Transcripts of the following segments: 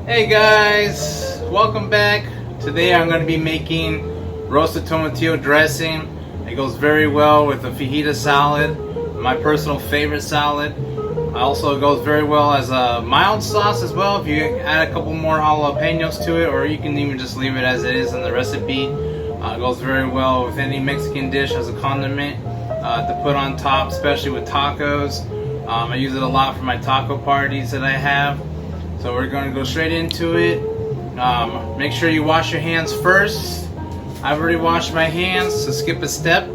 Hey guys, welcome back. Today I'm going to be making roasted tomatillo dressing. It goes very well with a fajita salad, my personal favorite salad. Also it goes very well as a mild sauce as well if you add a couple more jalapenos to it, or you can even just leave it as it is in the recipe. It goes very well with any Mexican dish as a condiment to put on top, especially with tacos. I use it a lot for my taco parties that I have. So we're going to go straight into it. Make sure you wash your hands first. I've already washed my hands to skip a step.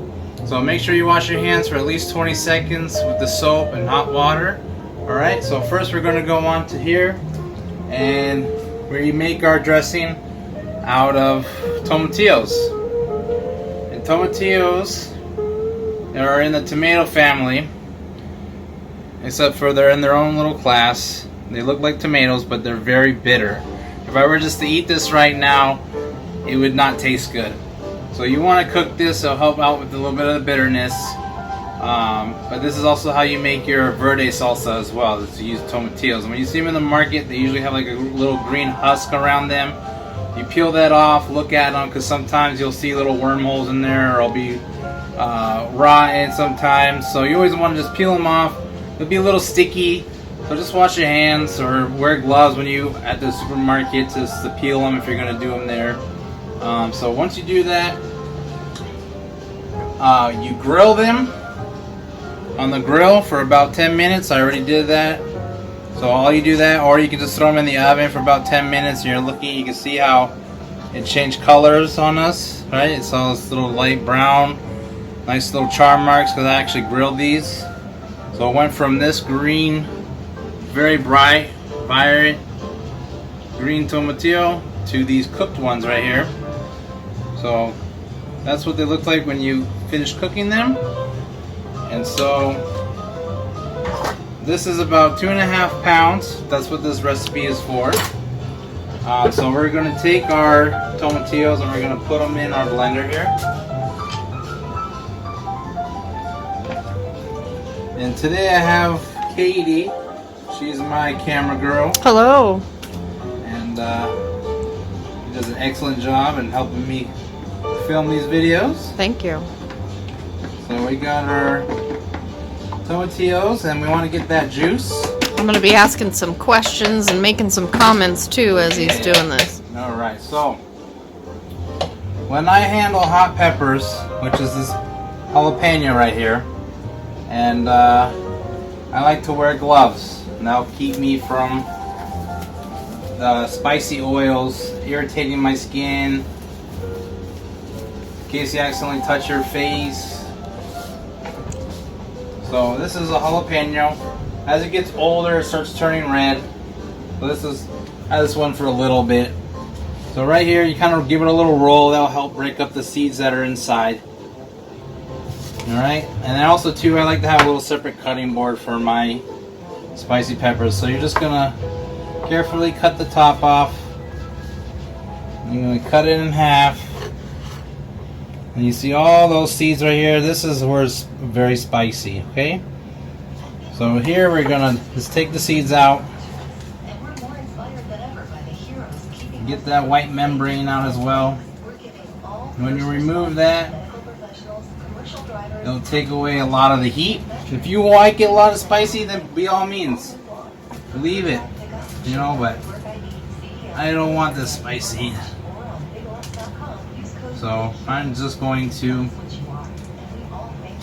So make sure you wash your hands for at least 20 seconds with the soap and hot water. Alright, so first we're going to go on to here and we make our dressing out of tomatillos. And tomatillos are in the tomato family, except for they're in their own little class. They look like tomatoes, but they're very bitter. If I were just to eat this right now, it would not taste good. So you want to cook this, it'll help out with a little bit of the bitterness. But this is also how you make your verde salsa as well, is to use tomatillos. And when you see them in the market, they usually have like a little green husk around them. You peel that off, look at them, because sometimes you'll see little wormholes in there, or it'll be rotten sometimes. So you always want to just peel them off. It'll be a little sticky. So just wash your hands or wear gloves when you at the supermarket just to peel them if you're going to do them there. So once you do that, you grill them on the grill for about 10 minutes. I already did that. So all you do that, or you can just throw them in the oven for about 10 minutes. And you're looking, you can see how it changed colors on us, right? It's all this little light brown, nice little char marks because I actually grilled these. So it went from this green, very bright, vibrant green tomatillo to these cooked ones right here. So that's what they look like when you finish cooking them. And so this is about 2.5 pounds. That's what this recipe is for. So we're going to take our tomatillos and we're going to put them in our blender here. And today I have Katie. She's my camera girl. Hello. And she does an excellent job in helping me film these videos. Thank you. So we got our tomatillos and we want to get that juice. I'm going to be asking some questions and making some comments too as he's doing this. Alright, so when I handle hot peppers, which is this jalapeno right here, and I like to wear gloves. And that'll keep me from the spicy oils irritating my skin, in case you accidentally touch your face. So this is a jalapeno. As it gets older, it starts turning red. So this one for a little bit. So right here, you kind of give it a little roll. That'll help break up the seeds that are inside. Alright, and then also too, I like to have a little separate cutting board for my spicy peppers. So you're just gonna carefully cut the top off. You're gonna cut it in half. And you see all those seeds right here. This is where it's very spicy, okay? So here we're gonna just take the seeds out. Get that white membrane out as well. And when you remove that, it'll take away a lot of the heat. If you like it a lot of spicy, then by all means, leave it. You know, but I don't want this spicy. So I'm just going to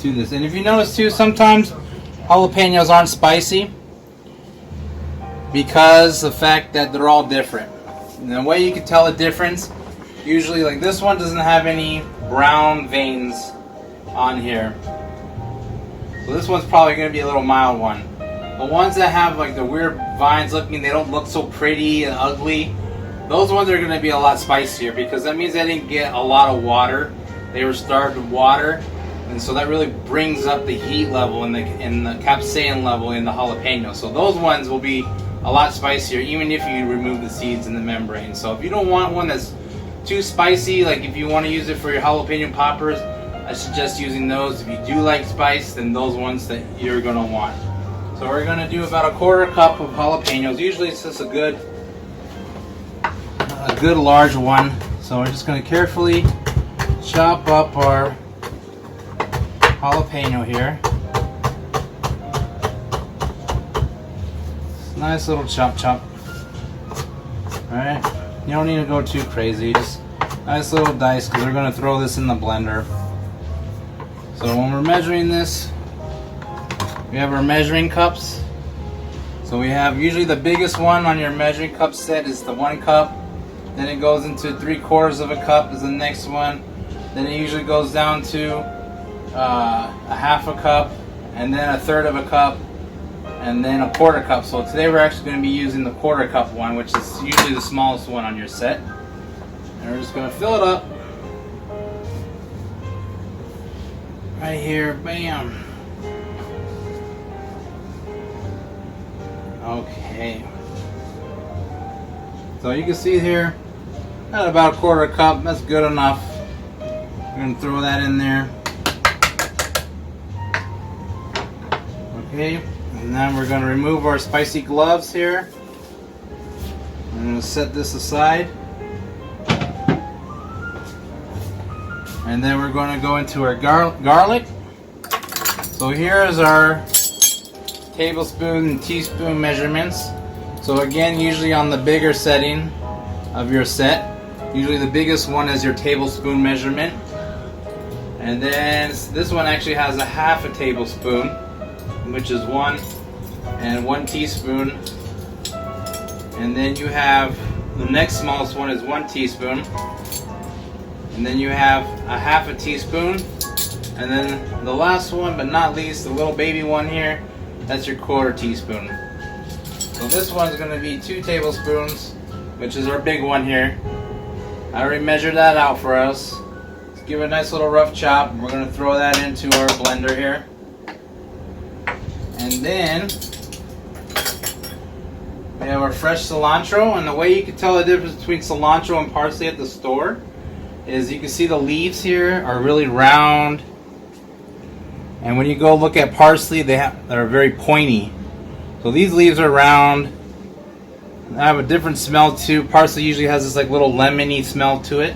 do this. And if you notice too, sometimes jalapenos aren't spicy because the fact that they're all different. And the way you can tell the difference, usually like this one doesn't have any brown veins on here. So this one's probably going to be a little mild one. The ones that have like the weird vines looking, they don't look so pretty and ugly, those ones are going to be a lot spicier because that means they didn't get a lot of water. They were starved of water, and so that really brings up the heat level and the capsaicin level in the jalapeno. So those ones will be a lot spicier even if you remove the seeds and the membrane. So if you don't want one that's too spicy, like if you want to use it for your jalapeno poppers, I suggest using those. If you do like spice, then those ones that you're going to want. So we're going to do about a 1/4 cup of jalapenos. Usually it's just a good a good large one. So we're just going to carefully chop up our jalapeno here. Nice little chop. Alright, you don't need to go too crazy, just nice little dice because we're going to throw this in the blender. So when we're measuring this, we have our measuring cups. So we have usually the biggest one on your measuring cup set is the 1 cup. Then it goes into 3/4 of a cup is the next one. Then it usually goes down to a 1/2 cup, and then 1/3 of a cup, and then 1/4 cup. So today we're actually going to be using the 1/4 cup one, which is usually the smallest one on your set. And we're just going to fill it up. Right here, bam. Okay. So you can see here, at about 1/4 cup, that's good enough. We're going to throw that in there. Okay, and then we're going to remove our spicy gloves here. I'm going to set this aside. And then we're going to go into our garlic. So here is our tablespoon and teaspoon measurements. So again, usually on the bigger setting of your set, usually the biggest one is your tablespoon measurement. And then this one actually has a 1/2 tablespoon, which is 1 teaspoon. And then you have the next smallest one is 1 teaspoon. And then you have a 1/2 teaspoon. And then the last one, but not least, the little baby one here, that's your 1/4 teaspoon. So this one's going to be 2 tablespoons, which is our big one here. I already measured that out for us. Let's give it a nice little rough chop. We're going to throw that into our blender here. And then we have our fresh cilantro. And the way you can tell the difference between cilantro and parsley at the store is you can see the leaves here are really round. And when you go look at parsley, they're very pointy. So these leaves are round. They have a different smell too. Parsley usually has this like little lemony smell to it.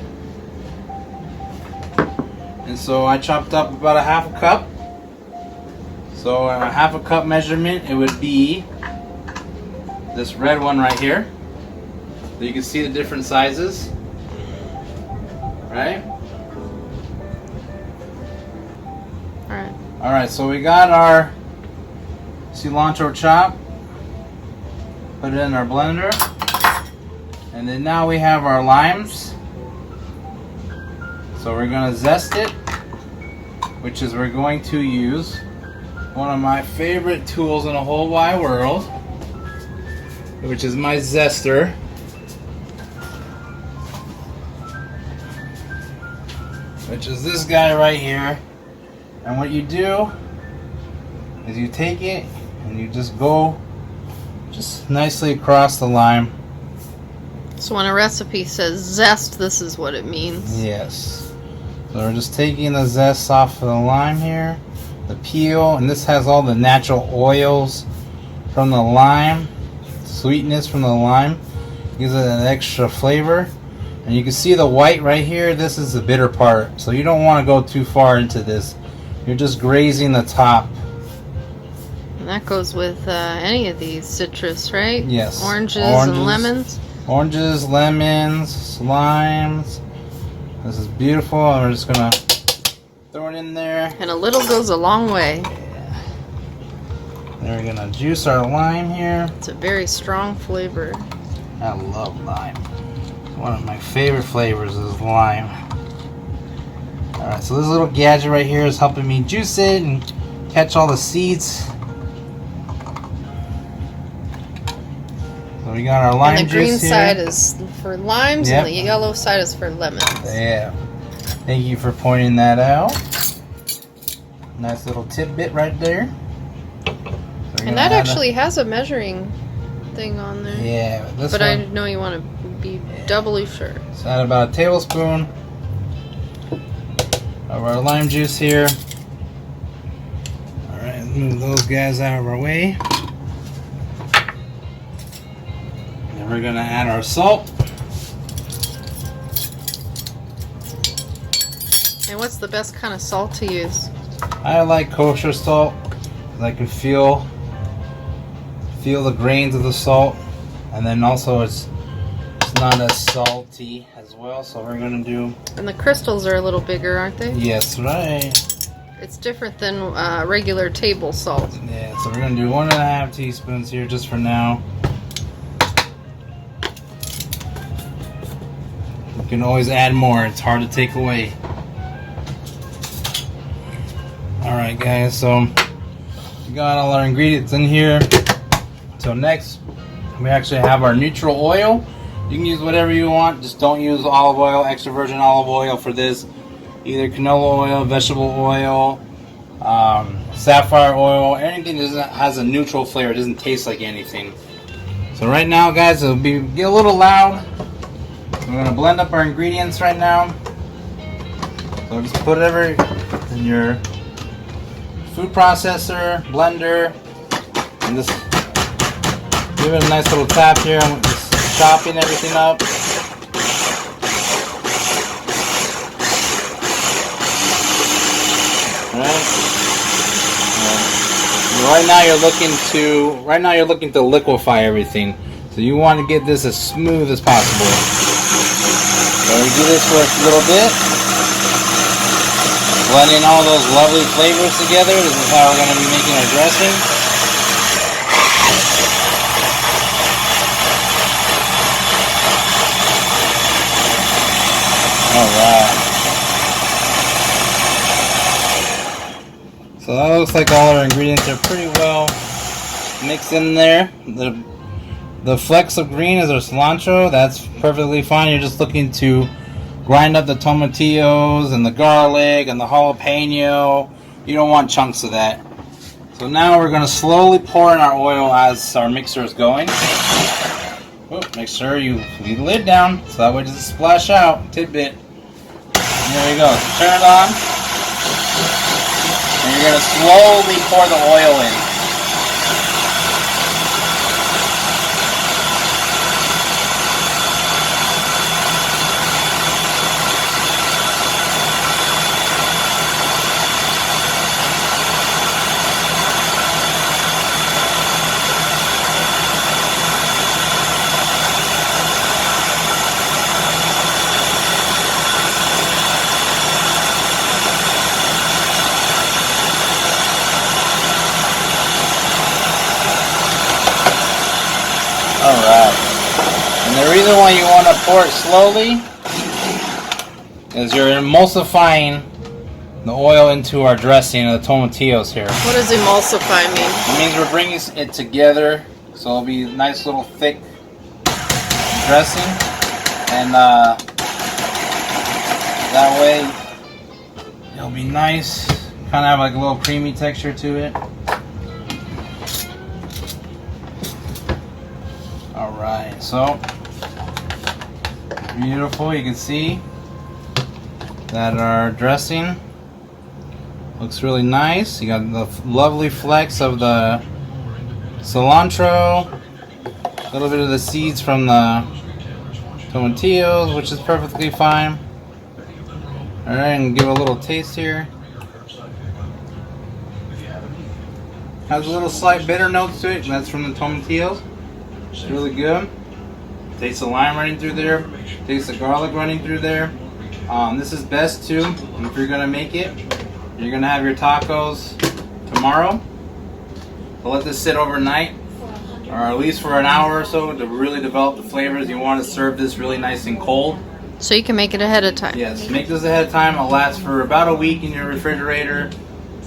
And so I chopped up about a 1/2 cup. So a 1/2 cup measurement, it would be this red one right here. So you can see the different sizes. Right? Alright. Alright, so we got our cilantro chop. Put it in our blender. And then now we have our limes. So we're going to zest it, which is we're going to use one of my favorite tools in the whole wide world, which is my zester. Which is this guy right here. And what you do is you take it and you just go just nicely across the lime. So when a recipe says zest, this is what it means. Yes. So we're just taking the zest off of the lime here, the peel, and this has all the natural oils from the lime, sweetness from the lime, gives it an extra flavor. And you can see the white right here, this is the bitter part. So you don't want to go too far into this. You're just grazing the top. And that goes with any of these citrus, right? Yes. Oranges and lemons. Oranges, lemons, limes. This is beautiful. And we're just going to throw it in there. And a little goes a long way. Yeah. Then we're going to juice our lime here. It's a very strong flavor. I love lime. One of my favorite flavors is lime. Alright, so this little gadget right here is helping me juice it and catch all the seeds. So we got our lime juice here. And the green side is for limes, Yep. and the yellow side is for lemons. Yeah. Thank you for pointing that out. Nice little tidbit right there. So And that actually has a measuring thing on there. Yeah, this but one, I know you want to be doubly sure. So add about a tablespoon of our lime juice here. Alright, move those guys out of our way. And we're going to add our salt. And what's the best kind of salt to use? I like kosher salt. I can feel the grains of the salt, and then also it's not as salty as well. So we're gonna do. And the crystals are a little bigger, aren't they? Yes, right. It's different than regular table salt. Yeah, so we're gonna do 1.5 teaspoons here just for now. You can always add more. It's hard to take away. Alright guys, so we got all our ingredients in here. So next, we actually have our neutral oil. You can use whatever you want, just don't use olive oil, extra virgin olive oil for this. Either canola oil, vegetable oil, sapphire oil, anything that has a neutral flavor. It doesn't taste like anything. So right now guys, it'll get a little loud. We're going to blend up our ingredients right now. So just put it in your food processor, blender, and just give it a nice little tap here. I'm just chopping everything up. Right now you're looking to liquefy everything. So you want to get this as smooth as possible. So we do this for a little bit. Blending all those lovely flavors together. This is how we're going to be making our dressing. Alright. So that looks like all our ingredients are pretty well mixed in there. The flecks of green is our cilantro. That's perfectly fine. You're just looking to grind up the tomatillos and the garlic and the jalapeno. You don't want chunks of that. So now we're going to slowly pour in our oil as our mixer is going. Make sure you leave the lid down so that way it doesn't splash out. Tidbit. And there you go. So turn it on. And you're going to slowly pour the oil in. Alright, and the reason why you want to pour it slowly is you're emulsifying the oil into our dressing of the tomatillos here. What does emulsify mean? It means we're bringing it together, so it'll be a nice little thick dressing, and that way it'll be nice, kind of have like a little creamy texture to it. Alright, so beautiful. You can see that our dressing looks really nice. You got the lovely flecks of the cilantro, a little bit of the seeds from the tomatillos, which is perfectly fine. Alright, and give a little taste here. Has a little slight bitter notes to it, and that's from the tomatillos. It's really good. Taste the lime running through there. Taste the garlic running through there. This is best too, if you're gonna make it. You're gonna have your tacos tomorrow. So let this sit overnight, or at least for an hour or so, to really develop the flavors. You want to serve this really nice and cold. So you can make it ahead of time. Yes, make this ahead of time. It'll last for about a week in your refrigerator.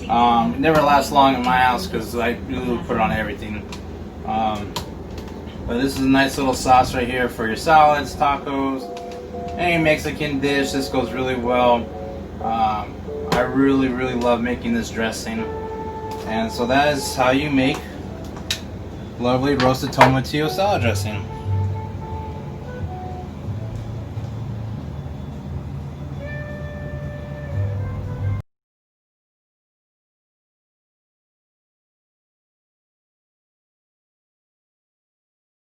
It never lasts long in my house because I usually put it on everything. But this is a nice little sauce right here for your salads, tacos, any Mexican dish. This goes really well. I really love making this dressing. And so that is how you make lovely roasted tomatillo salad dressing.